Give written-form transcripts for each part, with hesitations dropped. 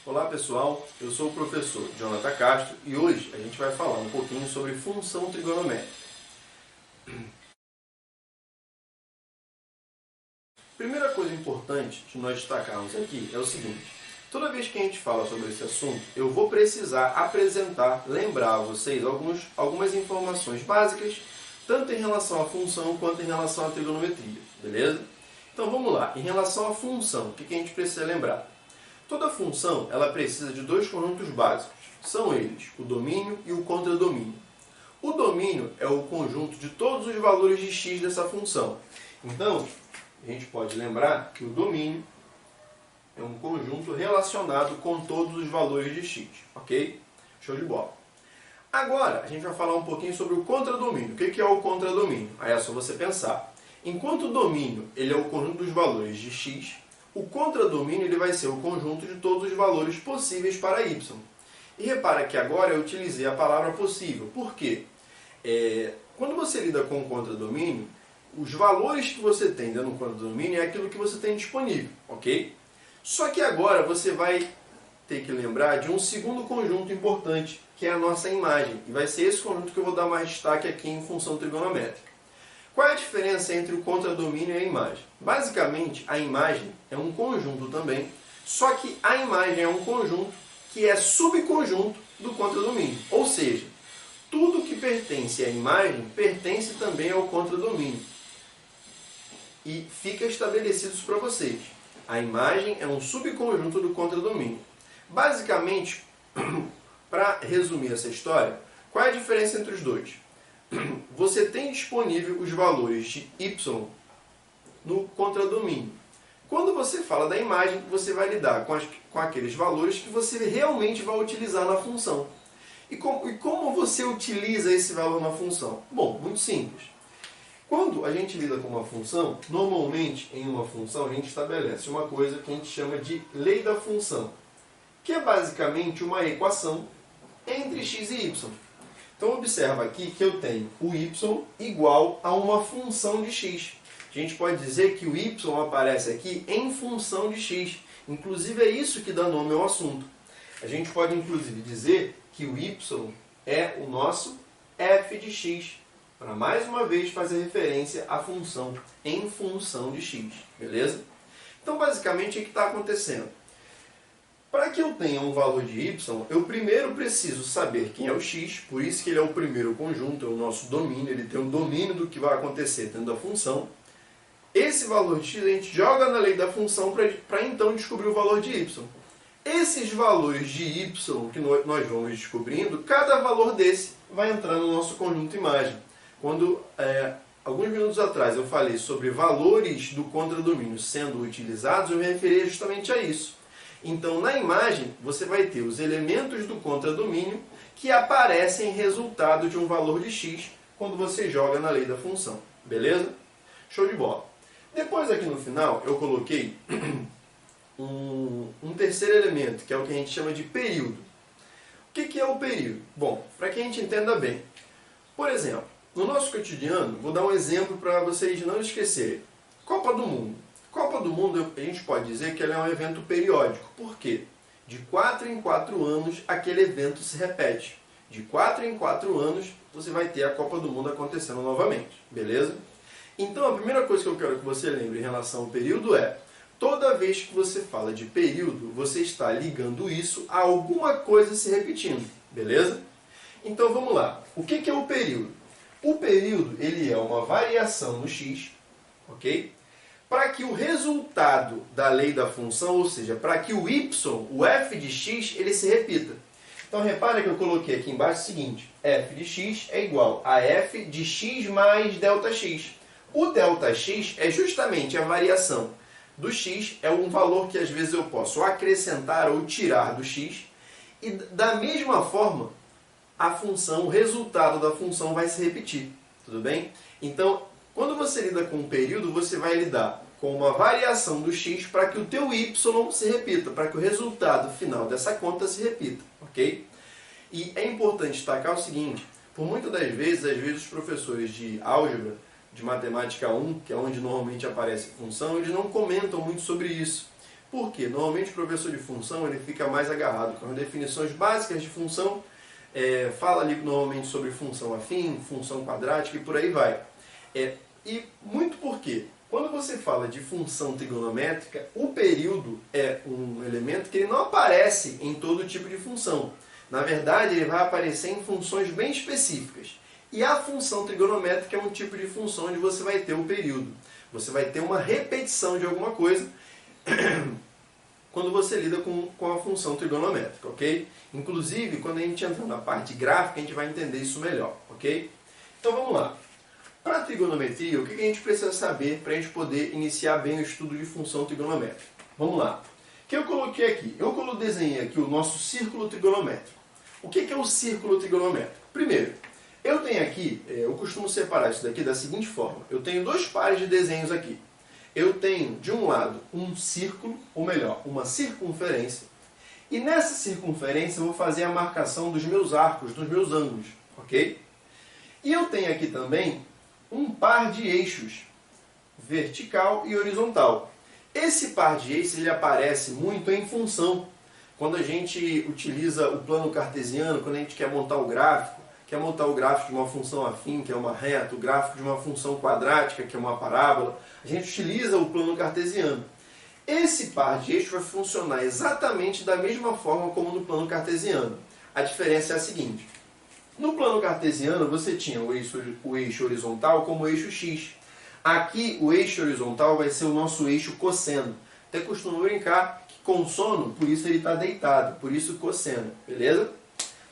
Olá pessoal, eu sou o professor Jonathan Castro e hoje a gente vai falar um pouquinho sobre função trigonométrica. Primeira coisa importante de nós destacarmos aqui é o seguinte: toda vez que a gente fala sobre esse assunto, eu vou precisar apresentar, lembrar a vocês algumas informações básicas, tanto em relação à função quanto em relação à trigonometria, beleza? Então vamos lá, em relação à função, o que a gente precisa lembrar? Toda função ela precisa de dois conjuntos básicos, são eles o domínio e o contradomínio. O domínio é o conjunto de todos os valores de x dessa função. Então, a gente pode lembrar que o domínio é um conjunto relacionado com todos os valores de x, ok? Show de bola. Agora, a gente vai falar um pouquinho sobre o contradomínio. O que é o contradomínio? Aí é só você pensar. Enquanto o domínio ele é o conjunto dos valores de x, o contradomínio ele vai ser o conjunto de todos os valores possíveis para y. E repara que agora eu utilizei a palavra possível. Por quê? Quando você lida com o contradomínio, os valores que você tem dentro do contradomínio é aquilo que você tem disponível, ok? Só que agora você vai ter que lembrar de um segundo conjunto importante, que é a nossa imagem. E vai ser esse conjunto que eu vou dar mais destaque aqui em função trigonométrica. Qual é a diferença entre o contradomínio e a imagem? Basicamente, a imagem é um conjunto também, só que a imagem é um conjunto que é subconjunto do contradomínio. Ou seja, tudo que pertence à imagem pertence também ao contradomínio. E fica estabelecido isso para vocês. A imagem é um subconjunto do contradomínio. Basicamente, para resumir essa história, qual é a diferença entre os dois? Você tem disponível os valores de y no contradomínio. Quando você fala da imagem, você vai lidar com aqueles valores que você realmente vai utilizar na função. E como você utiliza esse valor na função? Bom, muito simples. Quando a gente lida com uma função, normalmente em uma função a gente estabelece uma coisa que a gente chama de lei da função, que é basicamente uma equação entre x e y. Então observa aqui que eu tenho o y igual a uma função de x. A gente pode dizer que o y aparece aqui em função de x. Inclusive é isso que dá nome ao assunto. A gente pode inclusive dizer que o y é o nosso f de x, para mais uma vez fazer referência à função em função de x. Beleza? Então basicamente o que está acontecendo? Para que eu tenha um valor de y, eu primeiro preciso saber quem é o x, por isso que ele é o primeiro conjunto, é o nosso domínio, ele tem o domínio do que vai acontecer dentro da função. Esse valor de x a gente joga na lei da função para então descobrir o valor de y. Esses valores de y que nós vamos descobrindo, cada valor desse vai entrar no nosso conjunto imagem. Quando alguns minutos atrás eu falei sobre valores do contradomínio sendo utilizados, eu me referi justamente a isso. Então, na imagem, você vai ter os elementos do contradomínio que aparecem resultado de um valor de x quando você joga na lei da função. Beleza? Show de bola. Depois, aqui no final, eu coloquei um terceiro elemento, que é o que a gente chama de período. O que é o período? Bom, para que a gente entenda bem. Por exemplo, no nosso cotidiano, vou dar um exemplo para vocês não esquecerem. Copa do Mundo. Copa do Mundo, a gente pode dizer que ela é um evento periódico. Por quê? De 4 em 4 anos, aquele evento se repete. De 4 em 4 anos, você vai ter a Copa do Mundo acontecendo novamente. Beleza? Então, a primeira coisa que eu quero que você lembre em relação ao período é: toda vez que você fala de período, você está ligando isso a alguma coisa se repetindo. Beleza? Então, vamos lá. O que é o período? O período ele é uma variação no x, ok? Para que o resultado da lei da função, ou seja, para que o y, o f de x, ele se repita. Então, repara que eu coloquei aqui embaixo o seguinte: f de x é igual a f de x mais Δx. O Δx é justamente a variação do x, é um valor que às vezes eu posso acrescentar ou tirar do x, e da mesma forma, a função, o resultado da função vai se repetir. Tudo bem? Então, quando você lida com um período, você vai lidar com uma variação do x para que o teu y se repita, para que o resultado final dessa conta se repita, ok? E é importante destacar o seguinte: por muitas das vezes, os professores de álgebra, de matemática 1, que é onde normalmente aparece função, eles não comentam muito sobre isso. Por quê? Normalmente o professor de função ele fica mais agarrado com as definições básicas de função, fala ali normalmente sobre função afim, função quadrática e por aí vai. E muito por quê? Quando você fala de função trigonométrica, o período é um elemento que ele não aparece em todo tipo de função. Na verdade, ele vai aparecer em funções bem específicas. E a função trigonométrica é um tipo de função onde você vai ter o período. Você vai ter uma repetição de alguma coisa quando você lida com a função trigonométrica, ok? Inclusive, quando a gente entrar na parte gráfica, a gente vai entender isso melhor, ok? Então vamos lá. Para a trigonometria, o que a gente precisa saber para a gente poder iniciar bem o estudo de função trigonométrica? Vamos lá. O que eu coloquei aqui? Eu desenhei aqui o nosso círculo trigonométrico. O que é o círculo trigonométrico? Primeiro, eu tenho aqui, eu costumo separar isso daqui da seguinte forma. Eu tenho dois pares de desenhos aqui. Eu tenho, de um lado, um círculo, ou melhor, uma circunferência. E nessa circunferência eu vou fazer a marcação dos meus arcos, dos meus ângulos, ok? E eu tenho aqui também um par de eixos, vertical e horizontal. Esse par de eixos ele aparece muito em função. Quando a gente utiliza o plano cartesiano, quando a gente quer montar o gráfico de uma função afim, que é uma reta, o gráfico de uma função quadrática, que é uma parábola, a gente utiliza o plano cartesiano. Esse par de eixos vai funcionar exatamente da mesma forma como no plano cartesiano. A diferença é a seguinte. No plano cartesiano, você tinha o eixo horizontal como eixo x. Aqui, o eixo horizontal vai ser o nosso eixo cosseno. Até costumo brincar que com sono, por isso ele está deitado, por isso cosseno, beleza?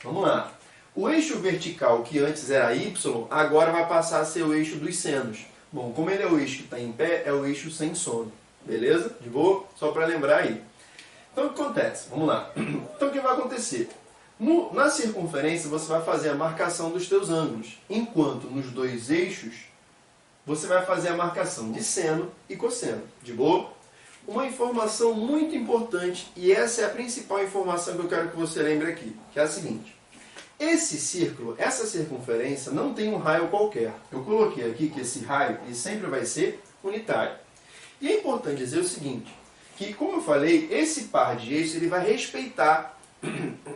Vamos lá. O eixo vertical, que antes era y, agora vai passar a ser o eixo dos senos. Bom, como ele é o eixo que está em pé, é o eixo sem sono. Beleza? De boa? Só para lembrar aí. Então, o que acontece? Vamos lá. Então, o que vai acontecer? Na circunferência, você vai fazer a marcação dos teus ângulos, enquanto nos dois eixos, você vai fazer a marcação de seno e cosseno. De boa? Uma informação muito importante, e essa é a principal informação que eu quero que você lembre aqui, que é a seguinte. Esse círculo, essa circunferência, não tem um raio qualquer. Eu coloquei aqui que esse raio ele sempre vai ser unitário. E é importante dizer o seguinte, que como eu falei, esse par de eixos ele vai respeitar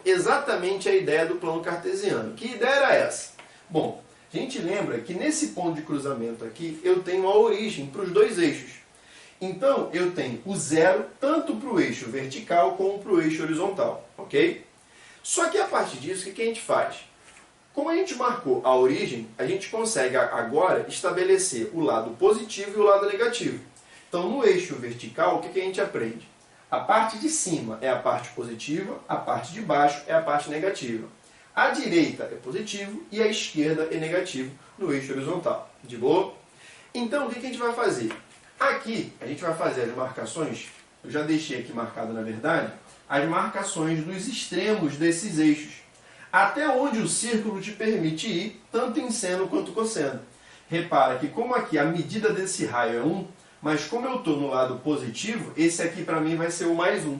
exatamente a ideia do plano cartesiano. Que ideia era essa? Bom, a gente lembra que nesse ponto de cruzamento aqui, eu tenho a origem para os dois eixos. Então, eu tenho o zero tanto para o eixo vertical como para o eixo horizontal, ok? Só que a partir disso, o que a gente faz? Como a gente marcou a origem, a gente consegue agora estabelecer o lado positivo e o lado negativo. Então, no eixo vertical, o que a gente aprende? A parte de cima é a parte positiva, a parte de baixo é a parte negativa. A direita é positivo e a esquerda é negativo no eixo horizontal. De boa? Então, o que a gente vai fazer? Aqui, a gente vai fazer as marcações, eu já deixei aqui marcado, na verdade, as marcações dos extremos desses eixos, até onde o círculo te permite ir, tanto em seno quanto cosseno. Repara que como aqui a medida desse raio é 1, mas como eu estou no lado positivo, esse aqui para mim vai ser o mais 1.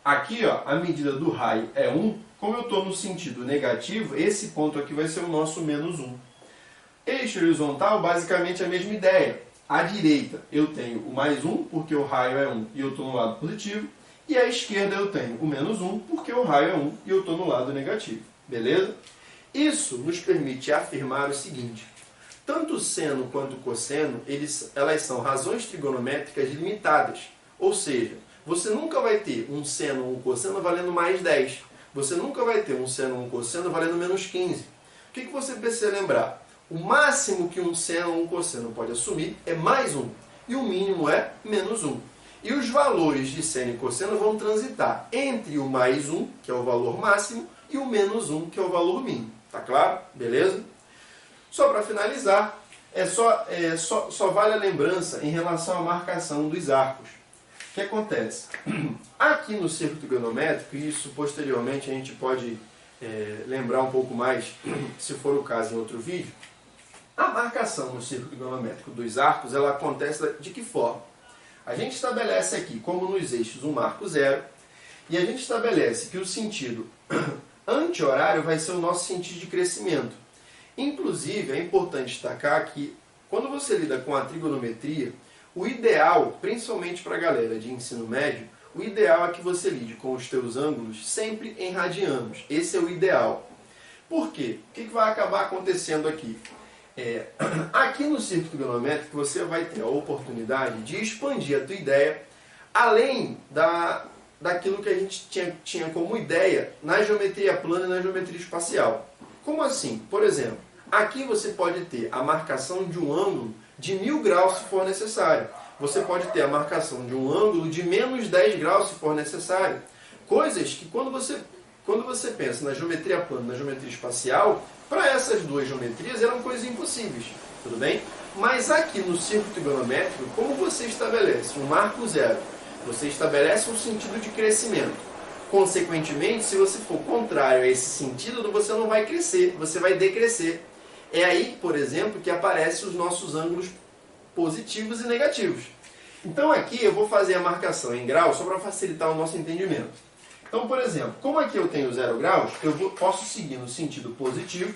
Aqui ó, a medida do raio é 1, como eu estou no sentido negativo, esse ponto aqui vai ser o nosso menos 1. Eixo horizontal, basicamente a mesma ideia. À direita eu tenho o mais 1, porque o raio é 1 e eu estou no lado positivo. E à esquerda eu tenho o menos 1, porque o raio é 1 e eu estou no lado negativo. Beleza? Isso nos permite afirmar o seguinte. Tanto seno quanto cosseno, elas são razões trigonométricas limitadas. Ou seja, você nunca vai ter um seno ou um cosseno valendo mais 10. Você nunca vai ter um seno ou um cosseno valendo menos 15. O que você precisa lembrar? O máximo que um seno ou um cosseno pode assumir é mais 1. E o mínimo é menos 1. E os valores de seno e cosseno vão transitar entre o mais 1, que é o valor máximo, e o menos 1, que é o valor mínimo. Tá claro? Beleza? Só para finalizar, só vale a lembrança em relação à marcação dos arcos. O que acontece? Aqui no círculo trigonométrico, e isso posteriormente a gente pode lembrar um pouco mais, se for o caso em outro vídeo, a marcação no círculo trigonométrico dos arcos, ela acontece de que forma? A gente estabelece aqui, como nos eixos, um marco zero, e a gente estabelece que o sentido anti-horário vai ser o nosso sentido de crescimento. Inclusive, é importante destacar que, quando você lida com a trigonometria, o ideal, principalmente para a galera de ensino médio, o ideal é que você lide com os teus ângulos sempre em radianos. Esse é o ideal. Por quê? O que vai acabar acontecendo aqui? Aqui no círculo trigonométrico você vai ter a oportunidade de expandir a tua ideia além daquilo que a gente tinha como ideia na geometria plana e na geometria espacial. Como assim? Por exemplo, aqui você pode ter a marcação de um ângulo de 1000 graus se for necessário. Você pode ter a marcação de um ângulo de menos 10 graus se for necessário. Coisas que quando você pensa na geometria plana e na geometria espacial, para essas duas geometrias eram coisas impossíveis, tudo bem? Mas aqui no círculo trigonométrico, como você estabelece um marco zero, você estabelece um sentido de crescimento. Consequentemente, se você for contrário a esse sentido, você não vai crescer, você vai decrescer. É aí, por exemplo, que aparecem os nossos ângulos positivos e negativos. Então aqui eu vou fazer a marcação em graus só para facilitar o nosso entendimento. Então, por exemplo, como aqui eu tenho 0 graus, posso seguir no sentido positivo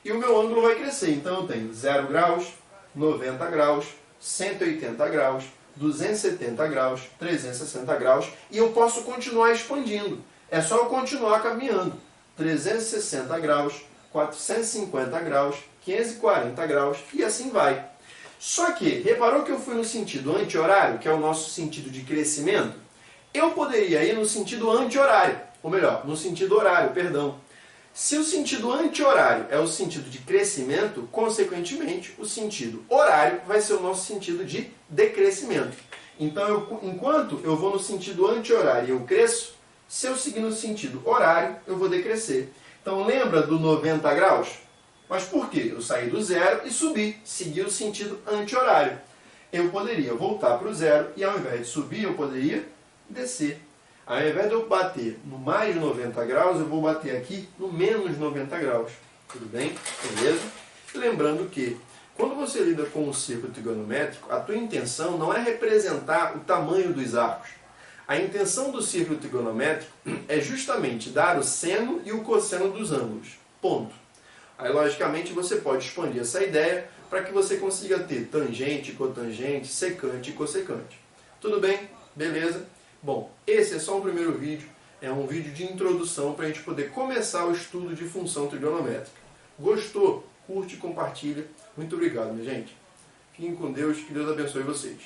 e o meu ângulo vai crescer. Então eu tenho 0 graus, 90 graus, 180 graus, 270 graus, 360 graus e eu posso continuar expandindo. É só eu continuar caminhando. 360 graus, 450 graus, 540 graus e assim vai. Só que, reparou que eu fui no sentido anti-horário, que é o nosso sentido de crescimento? Eu poderia ir no sentido anti-horário, ou melhor, no sentido horário, perdão. Se o sentido anti-horário é o sentido de crescimento, consequentemente, o sentido horário vai ser o nosso sentido de decrescimento. Então, enquanto eu vou no sentido anti-horário e eu cresço, se eu seguir no sentido horário, eu vou decrescer. Então, lembra do 90 graus? Mas por quê? Eu saí do zero e subi, segui o sentido anti-horário. Eu poderia voltar para o zero e ao invés de subir, eu poderia descer. Ao invés de eu bater no mais 90 graus, eu vou bater aqui no menos 90 graus. Tudo bem? Beleza? Lembrando que, quando você lida com um círculo trigonométrico, a tua intenção não é representar o tamanho dos arcos. A intenção do círculo trigonométrico é justamente dar o seno e o cosseno dos ângulos. Ponto. Aí, logicamente, você pode expandir essa ideia para que você consiga ter tangente, cotangente, secante e cossecante. Tudo bem? Beleza? Bom, esse é só um primeiro vídeo. É um vídeo de introdução para a gente poder começar o estudo de função trigonométrica. Gostou? Curte e compartilha. Muito obrigado, minha gente. Fiquem com Deus. Que Deus abençoe vocês.